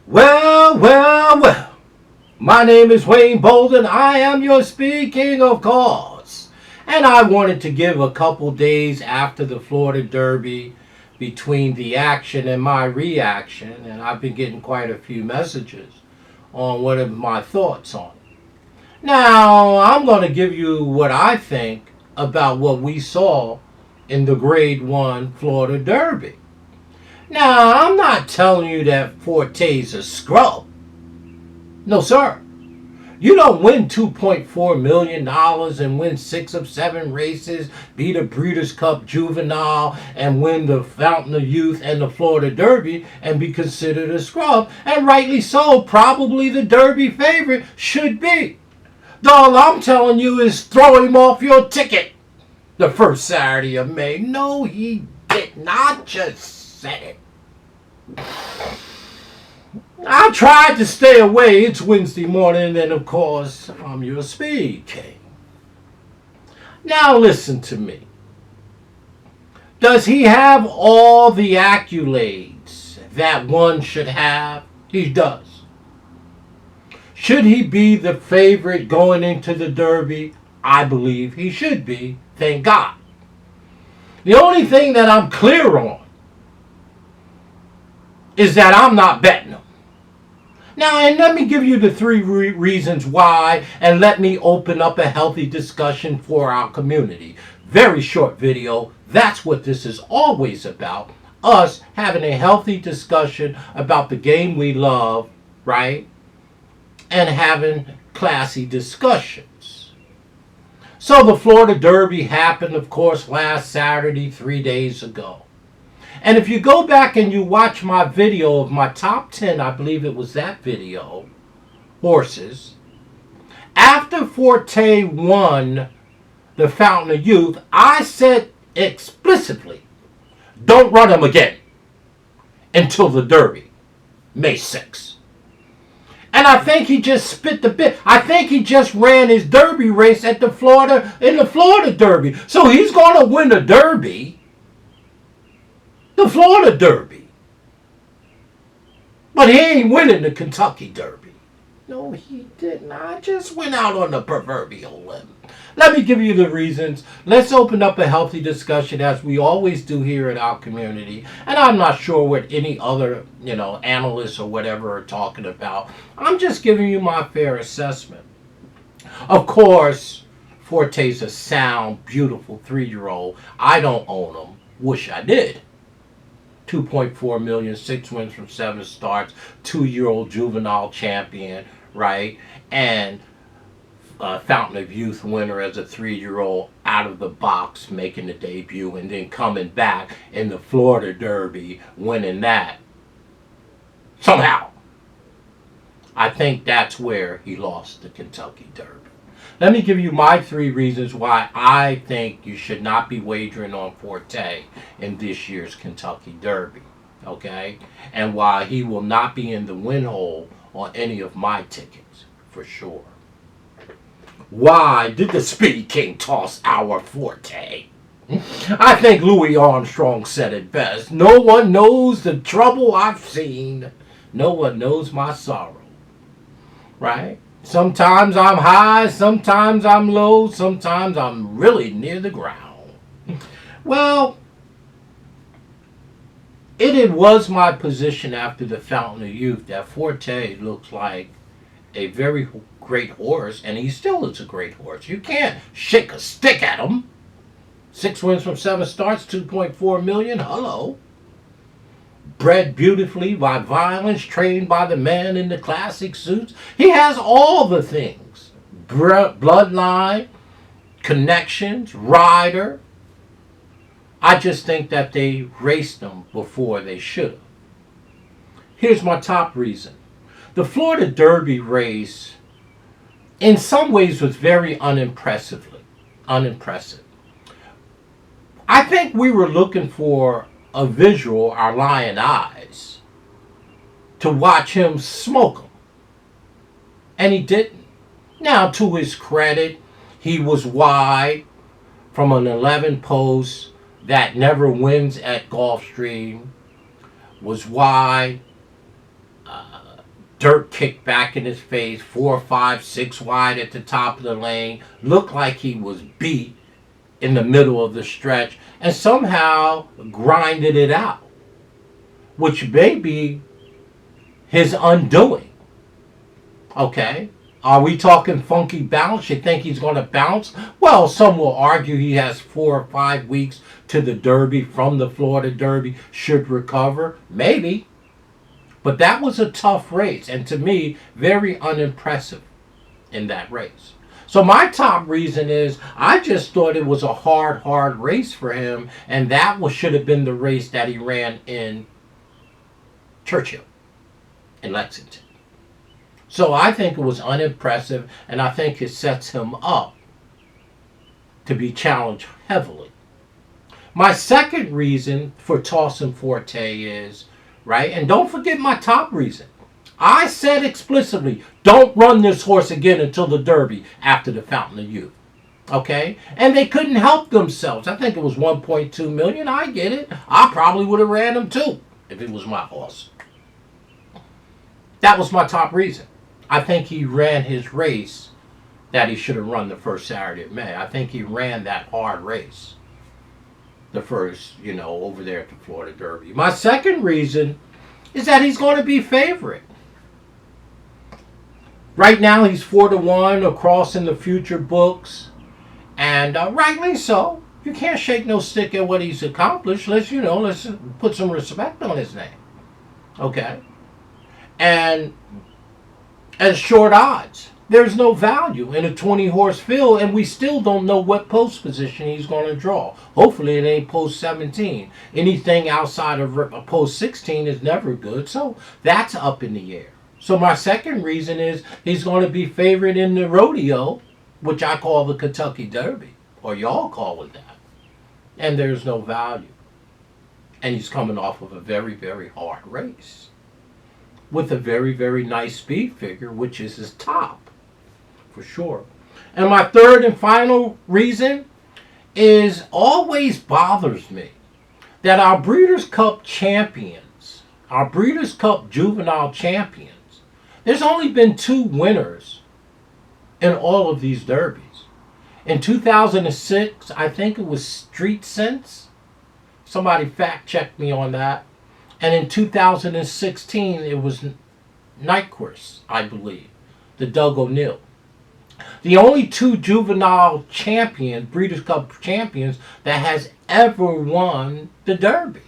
Well. My name is Wayne Bolden. I am your speaking of course. And I wanted to give a couple days after the Florida Derby between the action and my reaction. And I've been getting quite a few messages on what are my thoughts on it. Now, I'm going to give you what I think about what we saw in the Grade 1 Florida Derby. Now, I'm not telling you that Forte's a scrub. No, sir. You don't win $2.4 million and win 6 of 7 races, beat a Breeders' Cup Juvenile, and win the Fountain of Youth and the Florida Derby and be considered a scrub. And rightly so, probably the Derby favorite should be. All I'm telling you is throw him off your ticket the first Saturday of May. No, he did not. Just said it. I tried to stay away. It's Wednesday morning, and of course, I'm your speed king. Now listen to me. Does he have all the accolades that one should have? He does. Should he be the favorite going into the Derby? I believe he should be. Thank God. The only thing that I'm clear on is that I'm not betting him. Now, and let me give you the 3 reasons why, and let me open up a healthy discussion for our community. Very short video. That's what this is always about. Us having a healthy discussion about the game we love, right? And having classy discussions. So the Florida Derby happened, of course, last Saturday, 3 days ago. And if you go back and you watch my video of my top 10, I believe it was that video, horses, after Forte won the Fountain of Youth, I said explicitly, don't run him again until the Derby, May 6th. And I think he just spit the bit. I think he just ran his Derby race in the Florida Derby. So he's going to win the Derby, the Florida Derby. But he ain't winning the Kentucky Derby. No, he didn't. I just went out on the proverbial limb. Let me give you the reasons. Let's open up a healthy discussion as we always do here in our community. And I'm not sure what any other, analysts or whatever are talking about. I'm just giving you my fair assessment. Of course, Forte's a sound, beautiful 3-year-old. I don't own him. Wish I did. 2.4 million, 6 wins from 7 starts, 2-year-old juvenile champion, right? And Fountain of Youth winner as a 3-year-old out of the box, making the debut, and then coming back in the Florida Derby, winning that. Somehow. I think that's where he lost the Kentucky Derby. Let me give you my 3 reasons why I think you should not be wagering on Forte in this year's Kentucky Derby, okay? And why he will not be in the win hole on any of my tickets, for sure. Why did the Speed King toss our Forte? I think Louis Armstrong said it best. No one knows the trouble I've seen. No one knows my sorrow. Right? Sometimes I'm high, sometimes I'm low, sometimes I'm really near the ground. Well, it was my position after the Fountain of Youth that Forte looks like a very great horse, and he still is a great horse. You can't shake a stick at him. 6 wins from 7 starts, 2.4 million. Hello. Bred beautifully by violence, trained by the man in the classic suits. He has all the things. Bloodline, connections, rider. I just think that they raced him before they should have. Here's my top reason. The Florida Derby race, in some ways, was very unimpressive. I think we were looking for a visual, our lion eyes, to watch him smoke him. And he didn't. Now, to his credit, he was wide from an 11 post that never wins at Gulfstream, was wide Dirt kicked back in his face, 4, 5, 6 wide at the top of the lane. Looked like he was beat in the middle of the stretch and somehow grinded it out, which may be his undoing. Okay? Are we talking funky bounce? You think he's going to bounce? Well, some will argue he has 4 or 5 weeks to the Derby from the Florida Derby, should recover. Maybe. But that was a tough race, and to me, very unimpressive in that race. So my top reason is I just thought it was a hard race for him, and that should have been the race that he ran in Churchill, in Lexington. So I think it was unimpressive, and I think it sets him up to be challenged heavily. My second reason for tossing Forte is, right, and don't forget my top reason. I said explicitly, don't run this horse again until the Derby after the Fountain of Youth. Okay? And they couldn't help themselves. I think it was 1.2 million. I get it. I probably would have ran him too if it was my horse. That was my top reason. I think he ran his race that he should have run the first Saturday of May. I think he ran that hard race. The first, over there at the Florida Derby. My second reason is that he's going to be favorite. Right now he's 4-1 across in the future books. And rightly so. You can't shake no stick at what he's accomplished. Let's put some respect on his name. Okay? And at short odds, there's no value in a 20-horse field, and we still don't know what post position he's going to draw. Hopefully it ain't post 17. Anything outside of post 16 is never good, so that's up in the air. So my second reason is he's going to be favored in the rodeo, which I call the Kentucky Derby, or y'all call it that. And there's no value. And he's coming off of a very, very hard race with a very, very nice speed figure, which is his top, for sure. And my third and final reason is always bothers me that our Breeders' Cup champions, our Breeders' Cup juvenile champions, there's only been 2 winners in all of these derbies. In 2006, I think it was Street Sense. Somebody fact checked me on that. And in 2016, it was Nyquist, I believe, the Doug O'Neill. The only 2 juvenile champions, Breeders' Cup champions, that has ever won the Derby.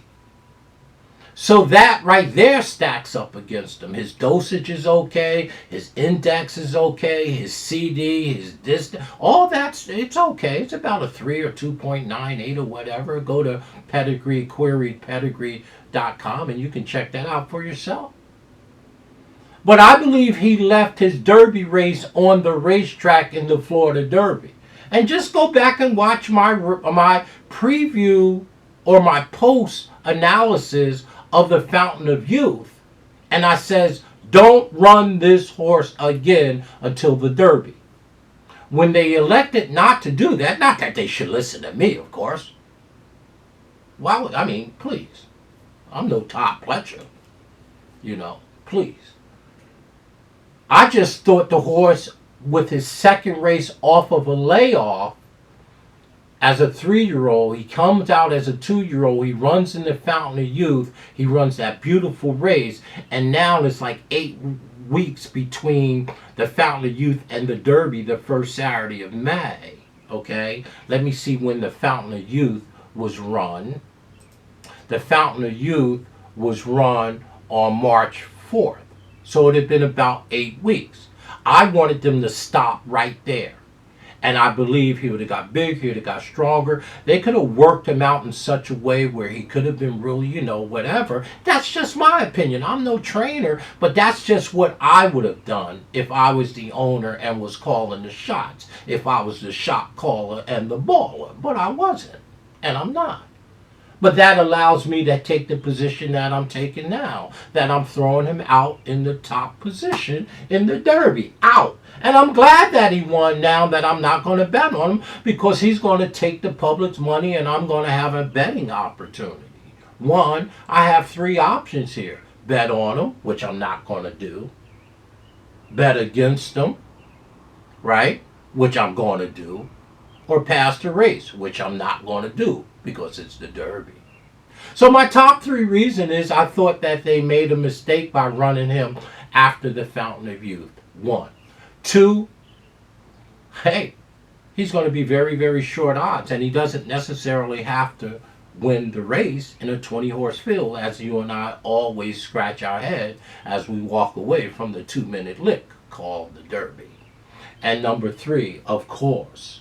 So that right there stacks up against him. His dosage is okay, his index is okay, his CD, his distance, all that's, it's okay. It's about a 3 or 2.98 or whatever. Go to Pedigree, querypedigree.com, and you can check that out for yourself. But I believe he left his Derby race on the racetrack in the Florida Derby. And just go back and watch my preview or my post analysis of the Fountain of Youth. And I says, don't run this horse again until the Derby. When they elected not to do that, not that they should listen to me, of course. Why would, please. I'm no Todd Pletcher. Please. I just thought the horse, with his second race off of a layoff, as a 3-year-old, he comes out as a 2-year-old, he runs in the Fountain of Youth, he runs that beautiful race, and now it's like 8 weeks between the Fountain of Youth and the Derby the first Saturday of May. Okay? Let me see when the Fountain of Youth was run. The Fountain of Youth was run on March 4th. So it had been about 8 weeks. I wanted them to stop right there. And I believe he would have got big, he would have got stronger. They could have worked him out in such a way where he could have been really, whatever. That's just my opinion. I'm no trainer, but that's just what I would have done if I was the owner and was calling the shots. If I was the shot caller and the baller. But I wasn't. And I'm not. But that allows me to take the position that I'm taking now. That I'm throwing him out in the top position in the Derby. Out. And I'm glad that he won now, that I'm not going to bet on him, because he's going to take the public's money and I'm going to have a betting opportunity. One, I have 3 options here. bet on him, which I'm not going to do. Bet against him, right? Which I'm going to do. Or pass the race, which I'm not going to do because it's the Derby. So my top 3 reason is I thought that they made a mistake by running him after the Fountain of Youth. 1. 2, hey, he's going to be very, very short odds, and he doesn't necessarily have to win the race in a 20-horse field, as you and I always scratch our head as we walk away from the 2-minute lick called the Derby. And number 3, of course,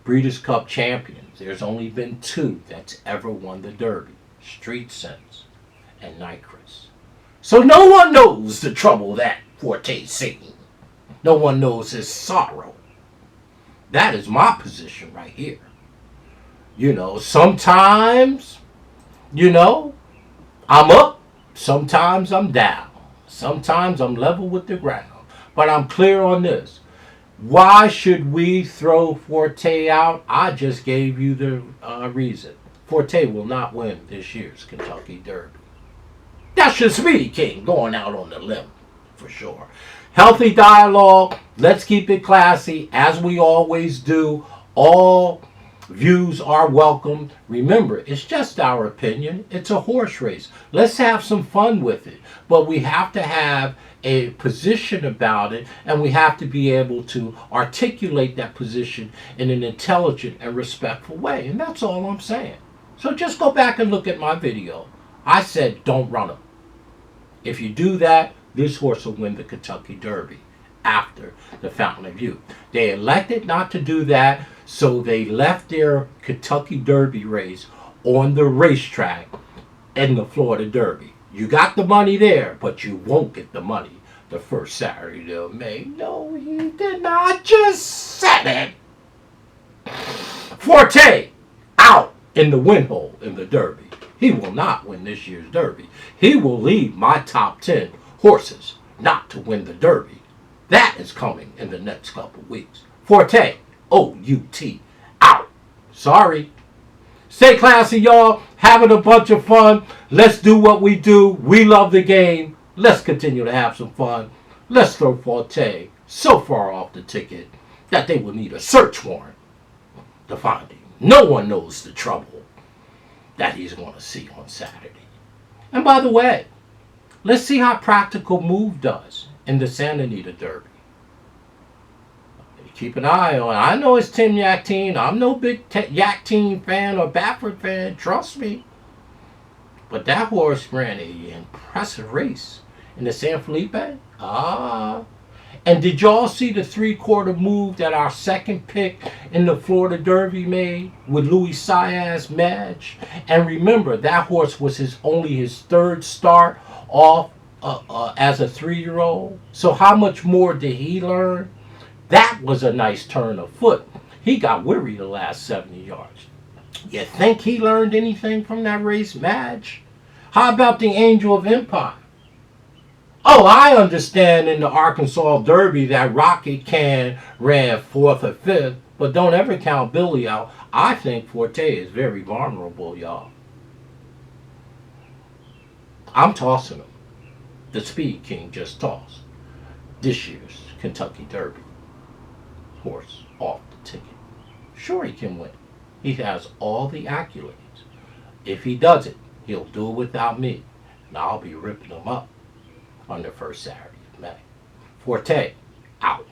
Breeders' Cup champions. There's only been 2 that's ever won the Derby. Street Sense and Nyquist. So no one knows the trouble that Forte's seen. No one knows his sorrow. That is my position right here. Sometimes, I'm up. Sometimes I'm down. Sometimes I'm level with the ground. But I'm clear on this. Why should we throw Forte out? I just gave you the reason. Forte will not win this year's Kentucky Derby. That's just me, King, going out on the limb, for sure. Healthy dialogue. Let's keep it classy, as we always do. All views are welcome. Remember, it's just our opinion. It's a horse race. Let's have some fun with it. But we have to have a position about it, and we have to be able to articulate that position in an intelligent and respectful way. And that's all I'm saying. So just go back and look at my video. I said don't run him. If you do that, this horse will win the Kentucky Derby after the Fountain of Youth. They elected not to do that, so they left their Kentucky Derby race on the racetrack in the Florida Derby. You got the money there, but you won't get the money the first Saturday of May. No, he did not. Just said it. Forte out in the win hole in the Derby. He will not win this year's Derby. He will lead my top 10 horses not to win the Derby. That is coming in the next couple weeks. Forte, O-U-T, out. Sorry. Stay classy, y'all. Having a bunch of fun. Let's do what we do. We love the game. Let's continue to have some fun. Let's throw Forte so far off the ticket that they will need a search warrant to find him. No one knows the trouble that he's going to see on Saturday. And by the way, let's see how Practical Move does in the Santa Anita Derby. Keep an eye on. I know it's Tim Yakteen. I'm no big Yakteen fan or Baffert fan. Trust me. But that horse ran an impressive race in the San Felipe. And did y'all see the 3/4 move that our second pick in the Florida Derby made with Louis Saez Madge? And remember, that horse was only his 3rd start off as a 3-year-old. So how much more did he learn? That was a nice turn of foot. He got weary the last 70 yards. You think he learned anything from that race, Madge? How about the Angel of Empire? Oh, I understand in the Arkansas Derby that Rocket Can ran 4th or 5th, but don't ever count Billy out. I think Forte is very vulnerable, y'all. I'm tossing him. The Speed King just tossed this year's Kentucky Derby horse off the ticket. Sure, he can win. He has all the accolades. If he does it, he'll do it without me, and I'll be ripping him up on the first Saturday of May. Forte, out.